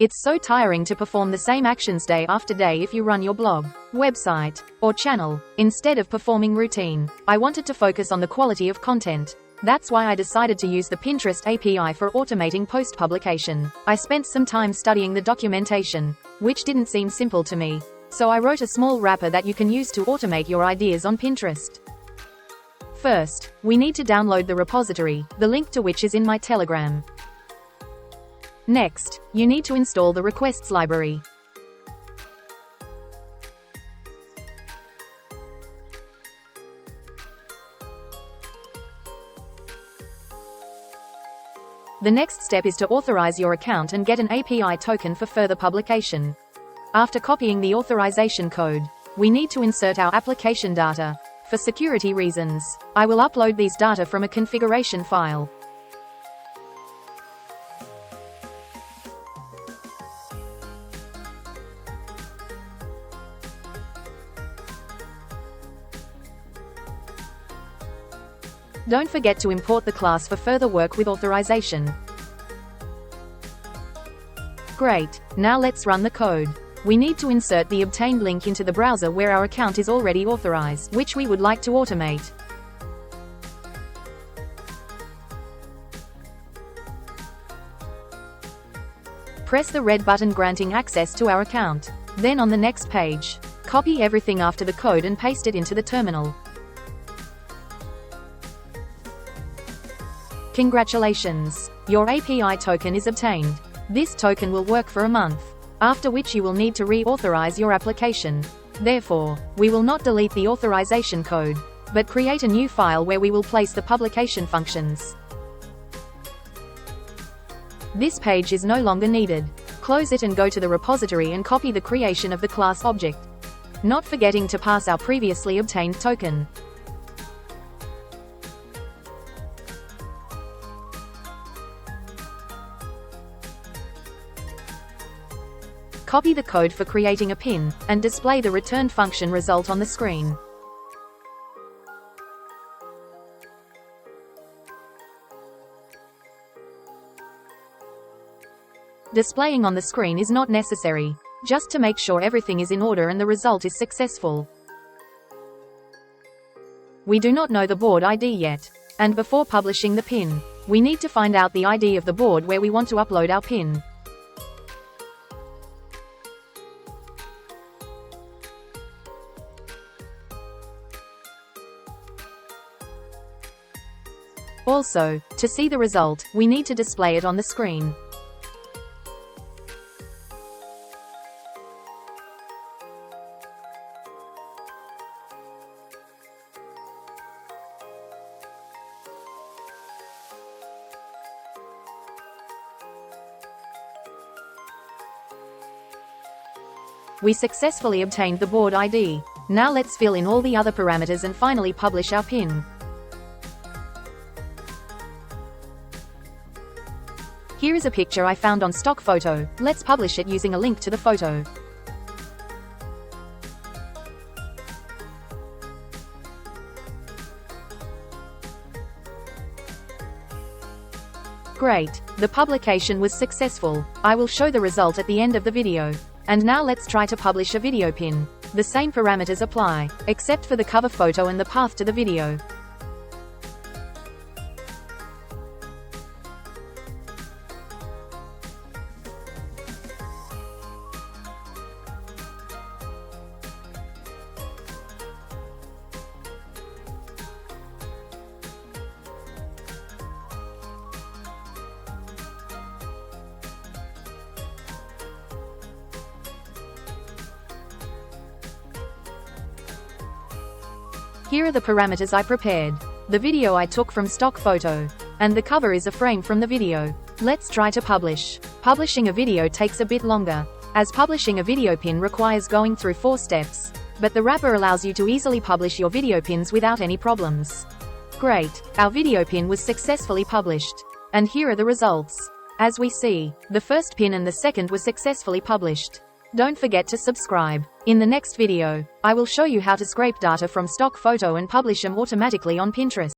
It's so tiring to perform the same actions day after day if you run your blog, website, or channel. Instead of performing routine, I wanted to focus on the quality of content. That's why I decided to use the Pinterest API for automating post-publication. I spent some time studying the documentation, which didn't seem simple to me. So I wrote a small wrapper that you can use to automate your ideas on Pinterest. First, we need to download the repository, the link to which is in my Telegram. Next, you need to install the requests library. The next step is to authorize your account and get an API token for further publication. After copying the authorization code, we need to insert our application data. For security reasons, I will upload these data from a configuration file. Don't forget to import the class for further work with authorization. Great, now let's run the code. We need to insert the obtained link into the browser where our account is already authorized, which we would like to automate. Press the red button granting access to our account. Then on the next page, copy everything after the code and paste it into the terminal. Congratulations! Your API token is obtained. This token will work for a month, after which you will need to reauthorize your application. Therefore, we will not delete the authorization code, but create a new file where we will place the publication functions. This page is no longer needed. Close it and go to the repository and copy the creation of the class object, not forgetting to pass our previously obtained token. Copy the code for creating a pin, and display the returned function result on the screen. Displaying on the screen is not necessary, just to make sure everything is in order and the result is successful. We do not know the board ID yet, and before publishing the pin, we need to find out the ID of the board where we want to upload our pin. Also, to see the result, we need to display it on the screen. We successfully obtained the board ID. Now let's fill in all the other parameters and finally publish our pin. Here is a picture I found on Stock Photo. Let's publish it using a link to the photo. Great, the publication was successful. I will show the result at the end of the video. And now let's try to publish a video pin. The same parameters apply, except for the cover photo and the path to the video. Here are the parameters I prepared. The video I took from Stock Photo, and the cover is a frame from the video. Let's try to publish. Publishing a video takes a bit longer, as publishing a video pin requires going through 4 steps, but the wrapper allows you to easily publish your video pins without any problems. Great, our video pin was successfully published. And here are the results. As we see, the first pin and the second were successfully published. Don't forget to subscribe. In the next video, I will show you how to scrape data from Stock Photo and publish them automatically on Pinterest.